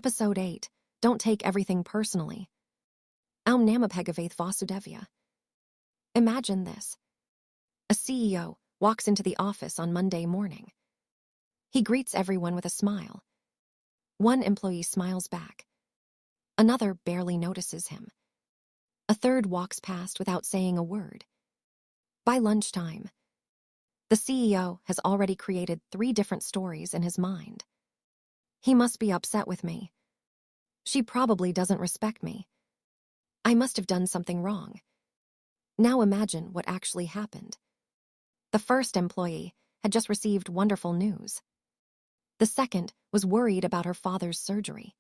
Episode 8. Don't take everything personally. Aum Namapegavaith Vasudevya. Imagine this. A CEO walks into the office on Monday morning. He greets everyone with a smile. One employee smiles back. Another barely notices him. A third walks past without saying a word. By lunchtime, the CEO has already created 3 different stories in his mind. He must be upset with me. She probably doesn't respect me. I must have done something wrong. Now imagine what actually happened. The first employee had just received wonderful news. The second was worried about her father's surgery.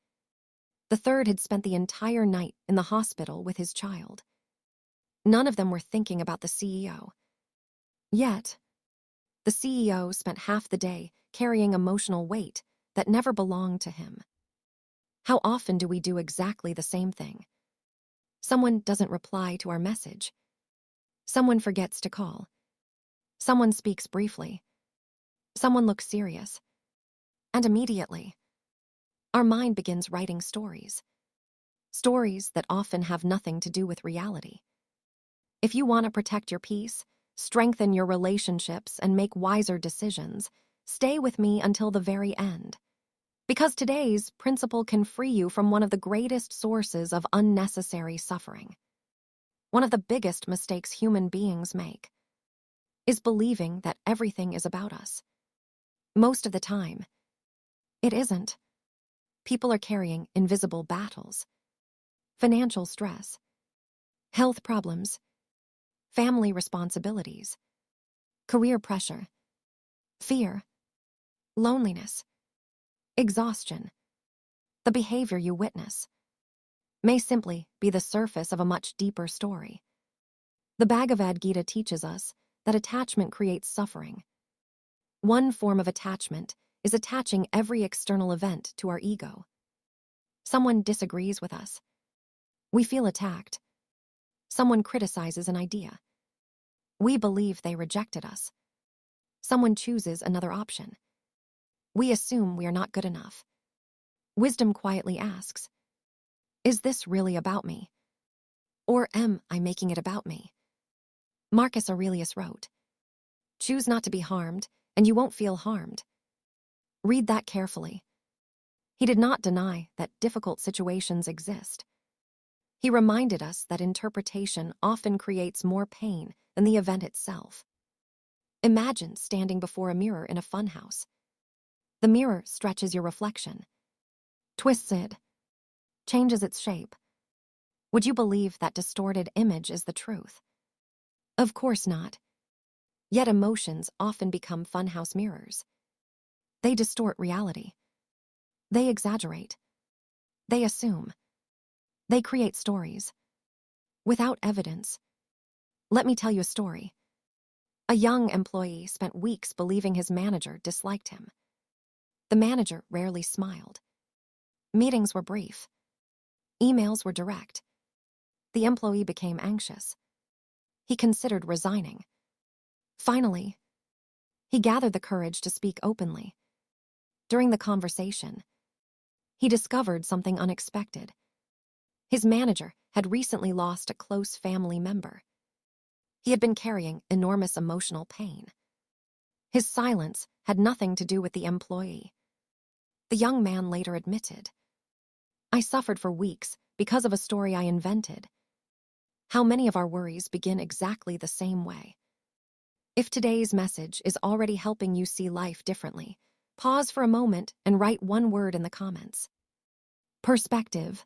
The third had spent the entire night in the hospital with his child. None of them were thinking about the CEO. Yet, the CEO spent half the day carrying emotional weight that never belonged to him. How often do we do exactly the same thing? Someone doesn't reply to our message. Someone forgets to call. Someone speaks briefly. Someone looks serious. And immediately, our mind begins writing stories. Stories that often have nothing to do with reality. If you want to protect your peace, strengthen your relationships, and make wiser decisions, stay with me until the very end. Because today's principle can free you from one of the greatest sources of unnecessary suffering. One of the biggest mistakes human beings make is believing that everything is about us. Most of the time, it isn't. People are carrying invisible battles, financial stress, health problems, family responsibilities, career pressure, fear, loneliness, exhaustion. The behavior you witness may simply be the surface of a much deeper story. The Bhagavad Gita teaches us that attachment creates suffering. One form of attachment is attaching every external event to our ego. Someone disagrees with us. We feel attacked. Someone criticizes an idea. We believe they rejected us. Someone chooses another option. We assume we are not good enough. Wisdom quietly asks, is this really about me? Or am I making it about me? Marcus Aurelius wrote, choose not to be harmed, and you won't feel harmed. Read that carefully. He did not deny that difficult situations exist. He reminded us that interpretation often creates more pain than the event itself. Imagine standing before a mirror in a funhouse. The mirror stretches your reflection, twists it, changes its shape. Would you believe that distorted image is the truth? Of course not. Yet emotions often become funhouse mirrors. They distort reality. They exaggerate. They assume. They create stories. Without evidence. Let me tell you a story. A young employee spent weeks believing his manager disliked him. The manager rarely smiled. Meetings were brief. Emails were direct. The employee became anxious. He considered resigning. Finally, he gathered the courage to speak openly. During the conversation, he discovered something unexpected. His manager had recently lost a close family member. He had been carrying enormous emotional pain. His silence had nothing to do with the employee. The young man later admitted, I suffered for weeks because of a story I invented. How many of our worries begin exactly the same way? If today's message is already helping you see life differently, pause for a moment and write one word in the comments. Perspective.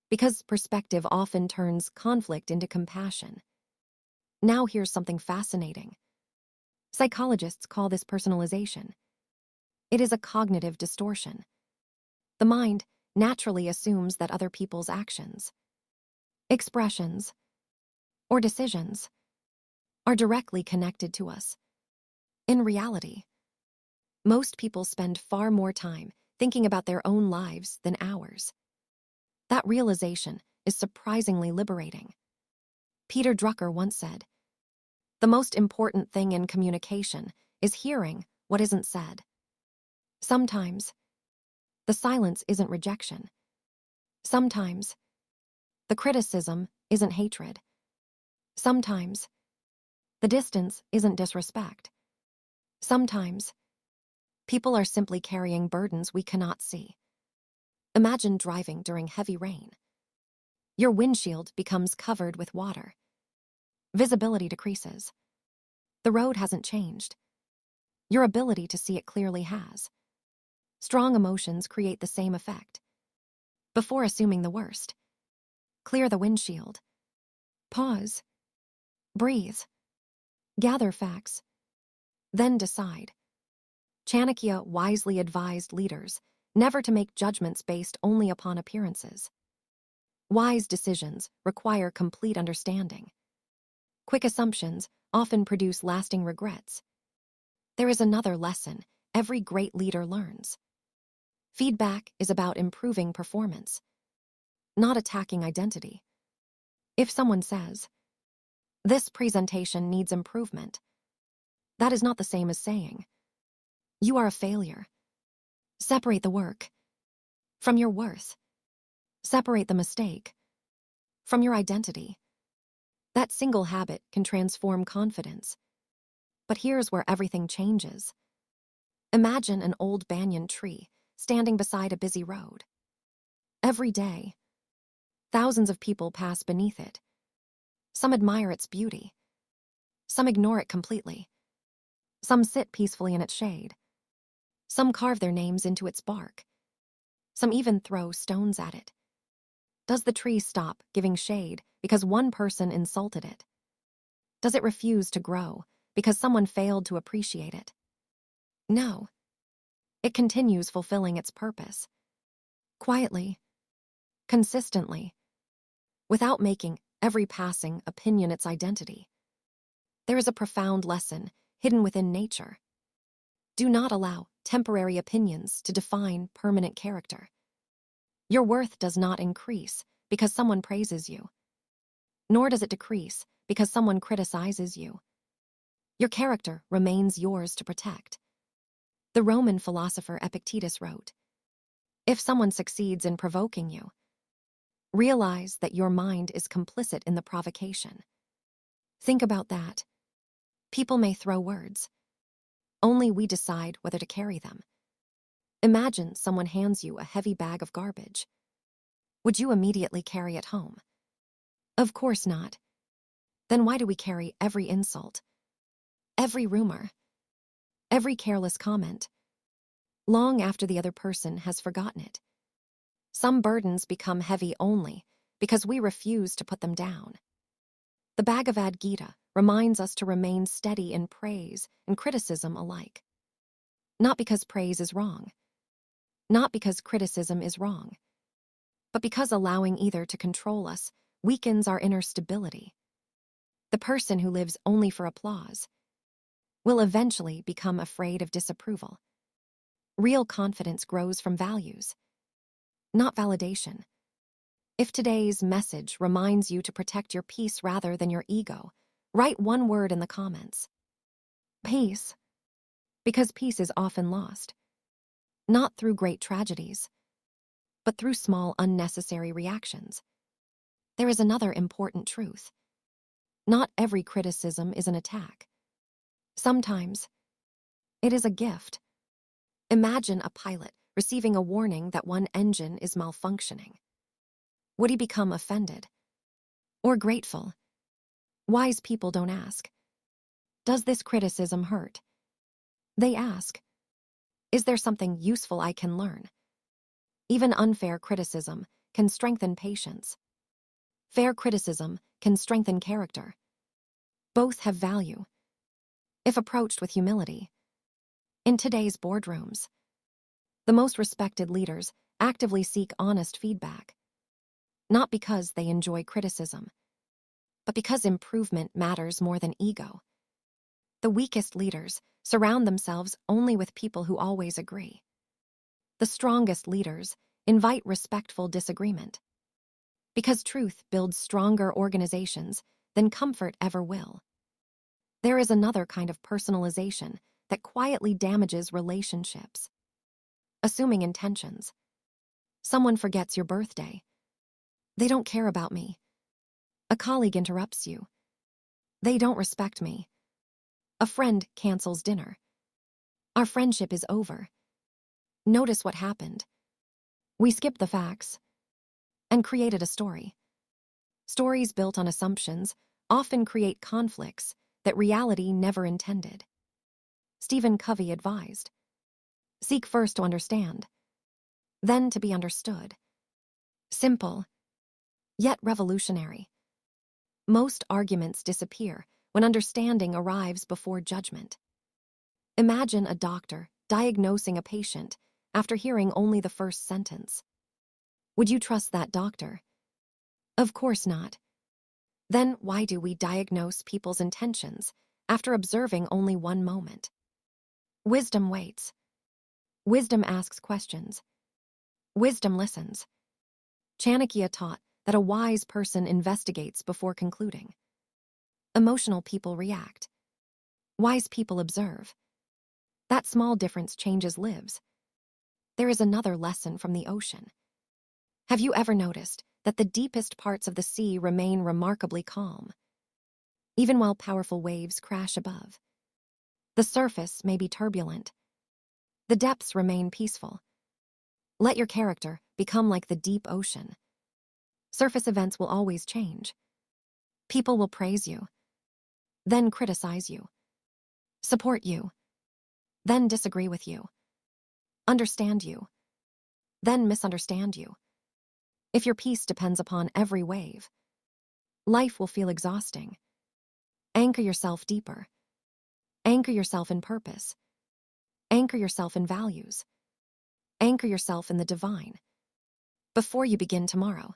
Because perspective often turns conflict into compassion. Now here's something fascinating. Psychologists call this personalization. It is a cognitive distortion. The mind naturally assumes that other people's actions, expressions, or decisions are directly connected to us. In reality, most people spend far more time thinking about their own lives than ours. That realization is surprisingly liberating. Peter Drucker once said, the most important thing in communication is hearing what isn't said. Sometimes, The silence isn't rejection. Sometimes, the criticism isn't hatred. Sometimes, the distance isn't disrespect. Sometimes, people are simply carrying burdens we cannot see. Imagine driving during heavy rain. Your windshield becomes covered with water. Visibility decreases. The road hasn't changed. Your ability to see it clearly has. Strong emotions create the same effect. Before assuming the worst, clear the windshield. Pause. Breathe. Gather facts. Then decide. Chanakya wisely advised leaders never to make judgments based only upon appearances. Wise decisions require complete understanding. Quick assumptions often produce lasting regrets. There is another lesson every great leader learns. Feedback is about improving performance, not attacking identity. If someone says, "This presentation needs improvement," that is not the same as saying, "You are a failure." Separate the work from your worth. Separate the mistake from your identity. That single habit can transform confidence. But here's where everything changes. Imagine an old banyan tree standing beside a busy road. Every day, thousands of people pass beneath it. Some admire its beauty. Some ignore it completely. Some sit peacefully in its shade. Some carve their names into its bark. Some even throw stones at it. Does the tree stop giving shade because one person insulted it? Does it refuse to grow because someone failed to appreciate it? No. It continues fulfilling its purpose. Quietly, consistently, without making every passing opinion its identity. There is a profound lesson hidden within nature. Do not allow temporary opinions to define permanent character. Your worth does not increase because someone praises you, nor does it decrease because someone criticizes you. Your character remains yours to protect. The Roman philosopher Epictetus wrote, "If someone succeeds in provoking you, realize that your mind is complicit in the provocation." Think about that. People may throw words. Only we decide whether to carry them. Imagine someone hands you a heavy bag of garbage. Would you immediately carry it home? Of course not. Then why do we carry every insult, every rumor, every careless comment, long after the other person has forgotten it? Some burdens become heavy only because we refuse to put them down. The Bhagavad Gita reminds us to remain steady in praise and criticism alike. Not because praise is wrong, not because criticism is wrong, but because allowing either to control us weakens our inner stability. The person who lives only for applause will eventually become afraid of disapproval. Real confidence grows from values, not validation. If today's message reminds you to protect your peace rather than your ego, write one word in the comments. Peace. Because peace is often lost, not through great tragedies, but through small unnecessary reactions. There is another important truth. Not every criticism is an attack. Sometimes, it is a gift. Imagine a pilot receiving a warning that one engine is malfunctioning. Would he become offended? Or grateful? Wise people don't ask, "Does this criticism hurt?" They ask, "Is there something useful I can learn?" Even unfair criticism can strengthen patience. Fair criticism can strengthen character. Both have value, if approached with humility. In today's boardrooms, the most respected leaders actively seek honest feedback, not because they enjoy criticism, but because improvement matters more than ego. The weakest leaders surround themselves only with people who always agree. The strongest leaders invite respectful disagreement, because truth builds stronger organizations than comfort ever will. There is another kind of personalization that quietly damages relationships. assuming intentions. Someone forgets your birthday. They don't care about me. A colleague interrupts you. They don't respect me. A friend cancels dinner. Our friendship is over. Notice what happened. We skipped the facts and created a story. Stories built on assumptions often create conflicts that reality never intended. Stephen Covey advised, seek first to understand, then to be understood. Simple, yet revolutionary. Most arguments disappear when understanding arrives before judgment. Imagine a doctor diagnosing a patient after hearing only the first sentence. Would you trust that doctor? Of course not. Then why do we diagnose people's intentions after observing only one moment? Wisdom waits. Wisdom asks questions. Wisdom listens. Chanakya taught that a wise person investigates before concluding. Emotional people react. Wise people observe. That small difference changes lives. There is another lesson from the ocean. Have you ever noticed that the deepest parts of the sea remain remarkably calm, even while powerful waves crash above? The surface may be turbulent. The depths remain peaceful. Let your character become like the deep ocean. Surface events will always change. People will praise you, then criticize you, support you, then disagree with you, understand you, then misunderstand you. If your peace depends upon every wave, life will feel exhausting. Anchor yourself deeper. Anchor yourself in purpose. Anchor yourself in values. Anchor yourself in the divine. Before you begin tomorrow,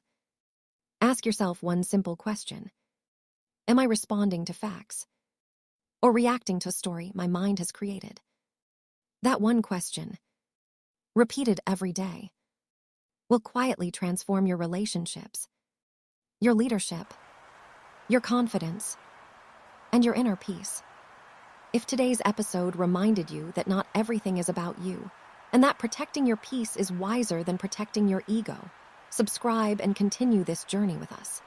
ask yourself one simple question. Am I responding to facts or reacting to a story my mind has created? That one question, repeated every day, will quietly transform your relationships, your leadership, your confidence, and your inner peace. If today's episode reminded you that not everything is about you, and that protecting your peace is wiser than protecting your ego, subscribe and continue this journey with us.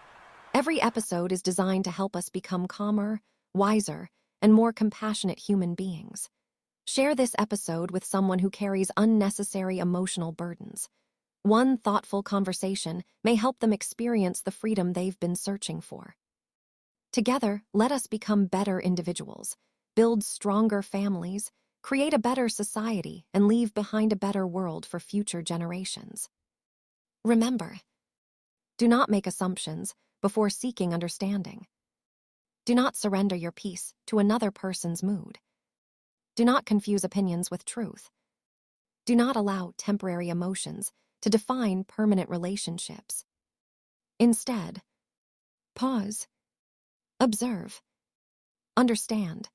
Every episode is designed to help us become calmer, wiser, and more compassionate human beings. Share this episode with someone who carries unnecessary emotional burdens. One thoughtful conversation may help them experience the freedom they've been searching for. Together, let us become better individuals, build stronger families, create a better society, and leave behind a better world for future generations. Remember, do not make assumptions before seeking understanding. Do not surrender your peace to another person's mood. Do not confuse opinions with truth. Do not allow temporary emotions to define permanent relationships. Instead, pause, observe, understand,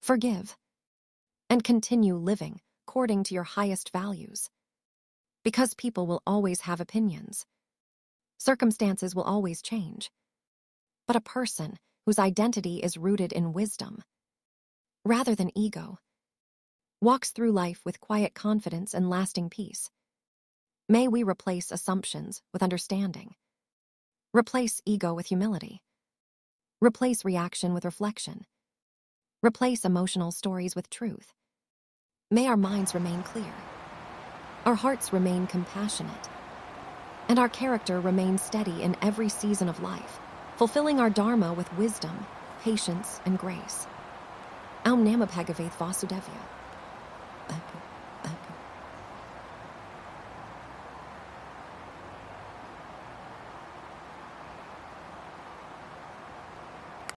forgive, and continue living according to your highest values. Because people will always have opinions. Circumstances will always change. But a person whose identity is rooted in wisdom, rather than ego, walks through life with quiet confidence and lasting peace. May we replace assumptions with understanding. Replace ego with humility. Replace reaction with reflection. Replace emotional stories with truth. May our minds remain clear. Our hearts remain compassionate. And our character remain steady in every season of life, fulfilling our dharma with wisdom, patience, and grace. Aum Namah Bhagavath Vasudevaya.